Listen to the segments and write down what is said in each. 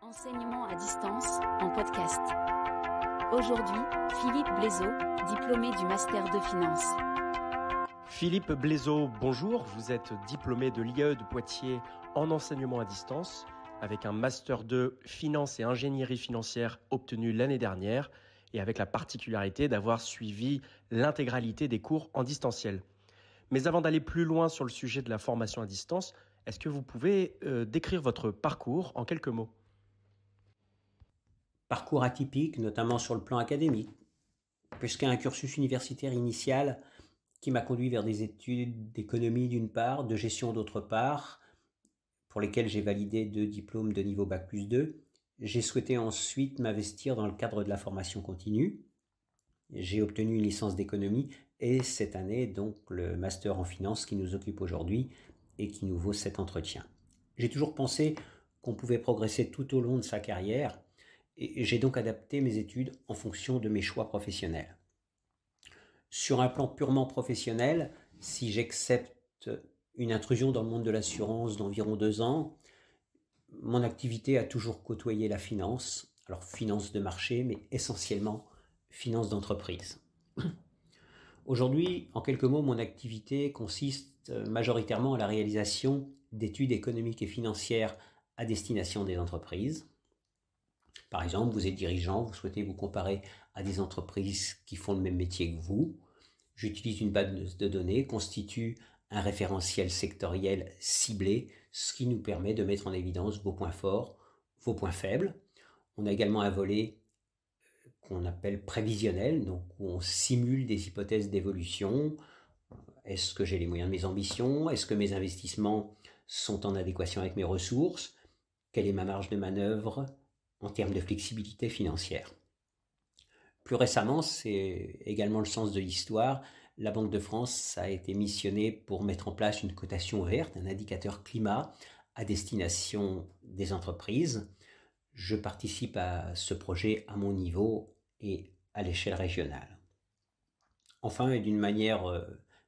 Enseignement à distance, en podcast. Aujourd'hui, Philippe Blaiseau, diplômé du Master de Finance. Philippe Blaiseau, bonjour. Vous êtes diplômé de l'IAE de Poitiers en enseignement à distance avec un Master de Finance et Ingénierie financière obtenu l'année dernière et avec la particularité d'avoir suivi l'intégralité des cours en distanciel. Mais avant d'aller plus loin sur le sujet de la formation à distance, est-ce que vous pouvez décrire votre parcours en quelques mots ? Parcours atypique, notamment sur le plan académique, puisqu'un cursus universitaire initial qui m'a conduit vers des études d'économie d'une part, de gestion d'autre part, pour lesquelles j'ai validé 2 diplômes de niveau Bac+2. J'ai souhaité ensuite m'investir dans le cadre de la formation continue. J'ai obtenu une licence d'économie et cette année donc le master en finance qui nous occupe aujourd'hui et qui nous vaut cet entretien. J'ai toujours pensé qu'on pouvait progresser tout au long de sa carrière et j'ai donc adapté mes études en fonction de mes choix professionnels. Sur un plan purement professionnel, si j'accepte une intrusion dans le monde de l'assurance d'environ 2 ans, mon activité a toujours côtoyé la finance, alors finance de marché, mais essentiellement finance d'entreprise. Aujourd'hui, en quelques mots, mon activité consiste majoritairement à la réalisation d'études économiques et financières à destination des entreprises. Par exemple, vous êtes dirigeant, vous souhaitez vous comparer à des entreprises qui font le même métier que vous. J'utilise une base de données, constitue un référentiel sectoriel ciblé, ce qui nous permet de mettre en évidence vos points forts, vos points faibles. On a également un volet qu'on appelle prévisionnel, donc où on simule des hypothèses d'évolution. Est-ce que j'ai les moyens de mes ambitions? Est-ce que mes investissements sont en adéquation avec mes ressources? Quelle est ma marge de manœuvre en termes de flexibilité financière? Plus récemment, c'est également le sens de l'histoire. La Banque de France a été missionnée pour mettre en place une cotation verte, un indicateur climat à destination des entreprises. Je participe à ce projet à mon niveau et à l'échelle régionale. Enfin, et d'une manière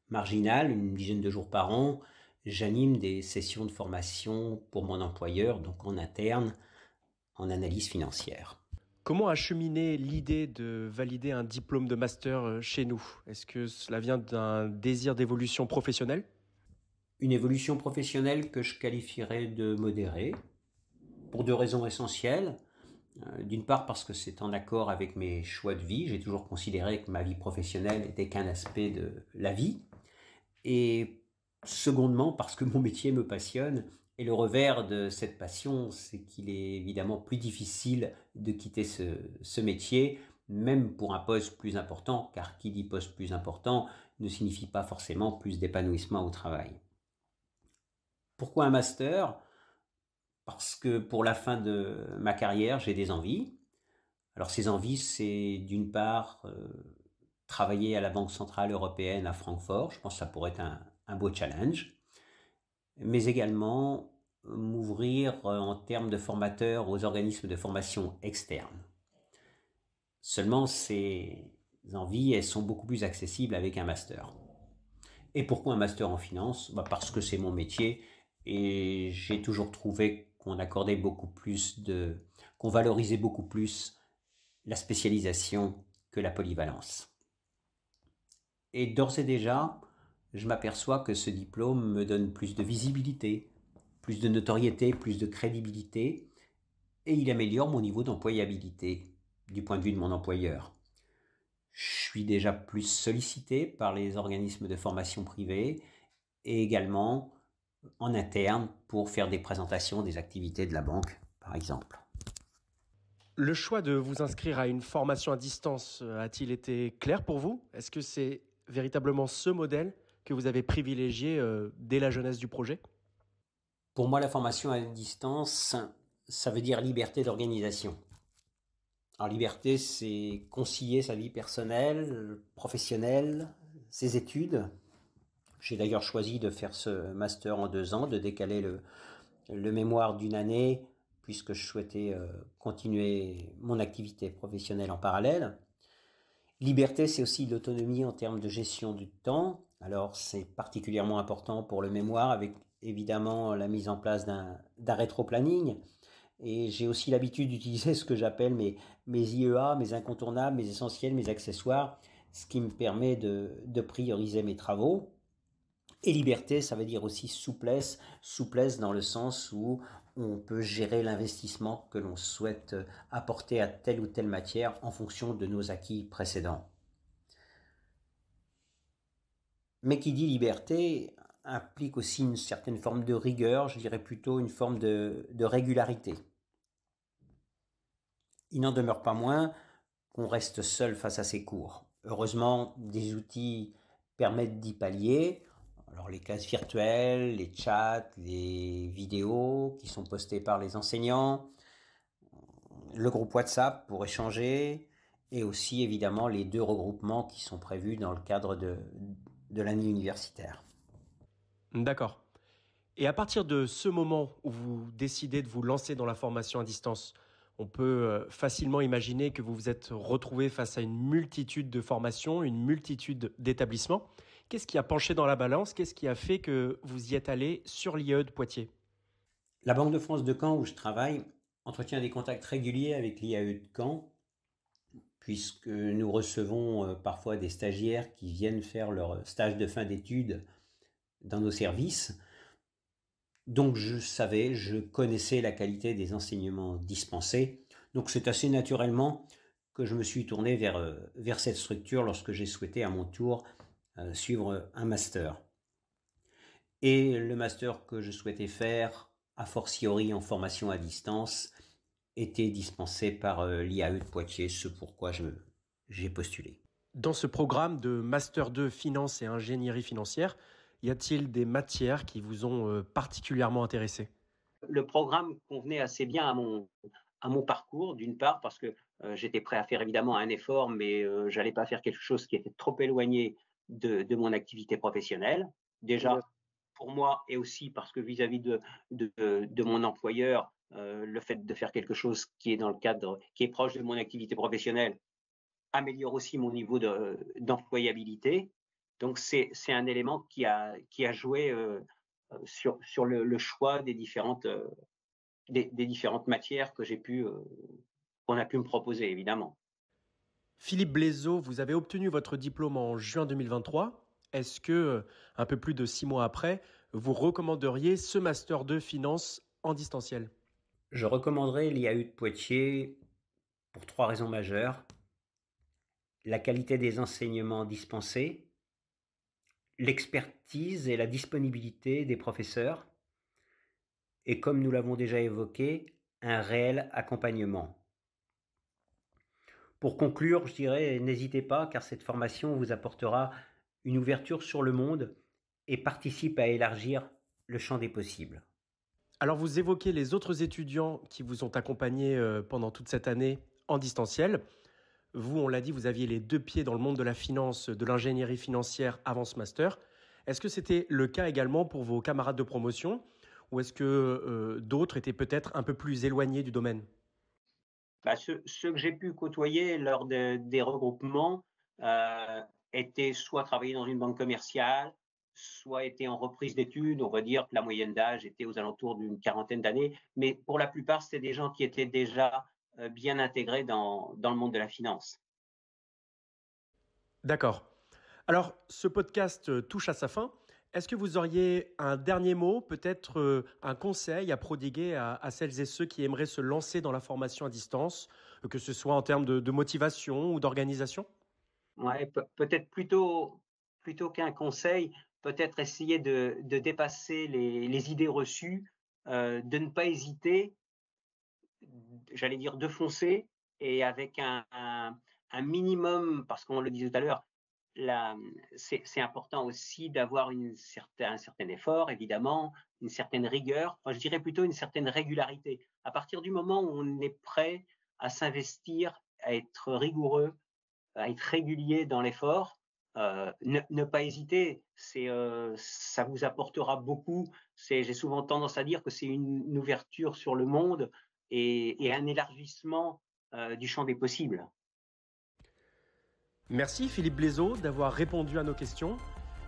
marginale, une dizaine de jours par an, j'anime des sessions de formation pour mon employeur, donc en interne, en analyse financière. Comment a cheminé l'idée de valider un diplôme de master chez nous? Est-ce que cela vient d'un désir d'évolution professionnelle? Une évolution professionnelle que je qualifierais de modérée, pour 2 raisons essentielles. D'une part parce que c'est en accord avec mes choix de vie, j'ai toujours considéré que ma vie professionnelle n'était qu'un aspect de la vie. Et secondement parce que mon métier me passionne. Et le revers de cette passion, c'est qu'il est évidemment plus difficile de quitter ce métier, même pour un poste plus important, car qui dit poste plus important ne signifie pas forcément plus d'épanouissement au travail. Pourquoi un master? Parce que pour la fin de ma carrière, j'ai des envies. Alors ces envies, c'est d'une part travailler à la Banque Centrale Européenne à Francfort, je pense que ça pourrait être un beau challenge, mais également m'ouvrir en termes de formateur aux organismes de formation externes. Seulement, ces envies, elles sont beaucoup plus accessibles avec un master. Et pourquoi un master en finance? Parce que c'est mon métier et j'ai toujours trouvé qu'on valorisait beaucoup plus la spécialisation que la polyvalence. Et d'ores et déjà, je m'aperçois que ce diplôme me donne plus de visibilité, plus de notoriété, plus de crédibilité, et il améliore mon niveau d'employabilité du point de vue de mon employeur. Je suis déjà plus sollicité par les organismes de formation privés et également en interne pour faire des présentations des activités de la banque, par exemple. Le choix de vous inscrire à une formation à distance a-t-il été clair pour vous? Est-ce que c'est véritablement ce modèle que vous avez privilégié dès la jeunesse du projet? Pour moi, la formation à distance, ça veut dire liberté d'organisation. Alors liberté, c'est concilier sa vie personnelle, professionnelle, ses études. J'ai d'ailleurs choisi de faire ce master en 2 ans, de décaler le mémoire d'1 année, puisque je souhaitais continuer mon activité professionnelle en parallèle. Liberté, c'est aussi l'autonomie en termes de gestion du temps. Alors c'est particulièrement important pour le mémoire, avec évidemment la mise en place d'un rétro-planning. et j'ai aussi l'habitude d'utiliser ce que j'appelle mes IEA, mes incontournables, mes essentiels, mes accessoires, ce qui me permet de prioriser mes travaux. Et liberté, ça veut dire aussi souplesse, souplesse dans le sens où on peut gérer l'investissement que l'on souhaite apporter à telle ou telle matière en fonction de nos acquis précédents. Mais qui dit liberté implique aussi une certaine forme de rigueur, je dirais plutôt une forme de régularité. Il n'en demeure pas moins qu'on reste seul face à ces cours. Heureusement, des outils permettent d'y pallier. Alors les classes virtuelles, les chats, les vidéos qui sont postées par les enseignants, le groupe WhatsApp pour échanger, et aussi évidemment les 2 regroupements qui sont prévus dans le cadre de l'année universitaire. D'accord. Et à partir de ce moment où vous décidez de vous lancer dans la formation à distance, on peut facilement imaginer que vous vous êtes retrouvé face à une multitude de formations, une multitude d'établissements. Qu'est-ce qui a penché dans la balance? Qu'est-ce qui a fait que vous y êtes allé sur l'IAE de Poitiers? La Banque de France de Caen, où je travaille, entretient des contacts réguliers avec l'IAE de Caen, puisque nous recevons parfois des stagiaires qui viennent faire leur stage de fin d'études dans nos services. Donc je connaissais la qualité des enseignements dispensés. Donc c'est assez naturellement que je me suis tourné vers cette structure lorsque j'ai souhaité à mon tour suivre un master. Et le master que je souhaitais faire, a fortiori en formation à distance, était dispensé par l'IAE de Poitiers, ce pourquoi j'ai postulé. Dans ce programme de Master 2 Finance et Ingénierie financière, y a-t-il des matières qui vous ont particulièrement intéressé? Le programme convenait assez bien à mon parcours, d'une part, parce que j'étais prêt à faire évidemment un effort, mais je n'allais pas faire quelque chose qui était trop éloigné de mon activité professionnelle. Déjà, pour moi, et aussi parce que vis-à-vis de mon employeur, le fait de faire quelque chose qui est dans le cadre, qui est proche de mon activité professionnelle, améliore aussi mon niveau d'employabilité. Donc, c'est un élément qui a joué sur le choix des différentes matières qu'on a pu me proposer, évidemment. Philippe Blézot, vous avez obtenu votre diplôme en juin 2023. Est-ce que, un peu plus de 6 mois après, vous recommanderiez ce Master 2 Finance en distanciel? Je recommanderais l'IAE de Poitiers pour 3 raisons majeures. La qualité des enseignements dispensés, l'expertise et la disponibilité des professeurs, et comme nous l'avons déjà évoqué, un réel accompagnement. Pour conclure, je dirais, n'hésitez pas, car cette formation vous apportera une ouverture sur le monde et participe à élargir le champ des possibles. Alors vous évoquez les autres étudiants qui vous ont accompagné pendant toute cette année en distanciel. Vous, on l'a dit, vous aviez les 2 pieds dans le monde de la finance, de l'ingénierie financière avant ce master. Est-ce que c'était le cas également pour vos camarades de promotion ou est-ce que d'autres étaient peut-être un peu plus éloignés du domaine? Ceux que j'ai pu côtoyer lors des regroupements étaient soit travaillés dans une banque commerciale, soit étaient en reprise d'études. On va dire que la moyenne d'âge était aux alentours d'une 40aine d'années, mais pour la plupart, c'était des gens qui étaient déjà bien intégrés dans le monde de la finance. D'accord. Alors, ce podcast touche à sa fin. Est-ce que vous auriez un dernier mot, peut-être un conseil à prodiguer à celles et ceux qui aimeraient se lancer dans la formation à distance, que ce soit en termes de motivation ou d'organisation? Ouais, peut-être plutôt qu'un conseil, peut-être essayer de dépasser les idées reçues, de ne pas hésiter, j'allais dire de foncer, et avec un minimum, parce qu'on le disait tout à l'heure, c'est important aussi d'avoir un certain effort, évidemment, une certaine rigueur, enfin, je dirais plutôt une certaine régularité. À partir du moment où on est prêt à s'investir, à être rigoureux, à être régulier dans l'effort, ne pas hésiter, ça vous apportera beaucoup. J'ai souvent tendance à dire que c'est une ouverture sur le monde et un élargissement du champ des possibles. Merci Philippe Blézot d'avoir répondu à nos questions.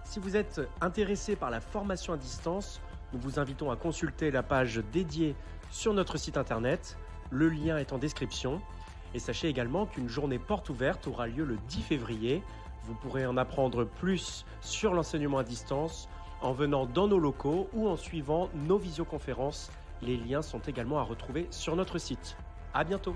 Si vous êtes intéressé par la formation à distance, Nous vous invitons à consulter la page dédiée sur notre site internet. Le lien est en description. Et sachez également qu'une journée porte ouverte aura lieu le 10 février. Vous pourrez en apprendre plus sur l'enseignement à distance en venant dans nos locaux ou en suivant nos visioconférences. Les liens sont également à retrouver sur notre site. À bientôt.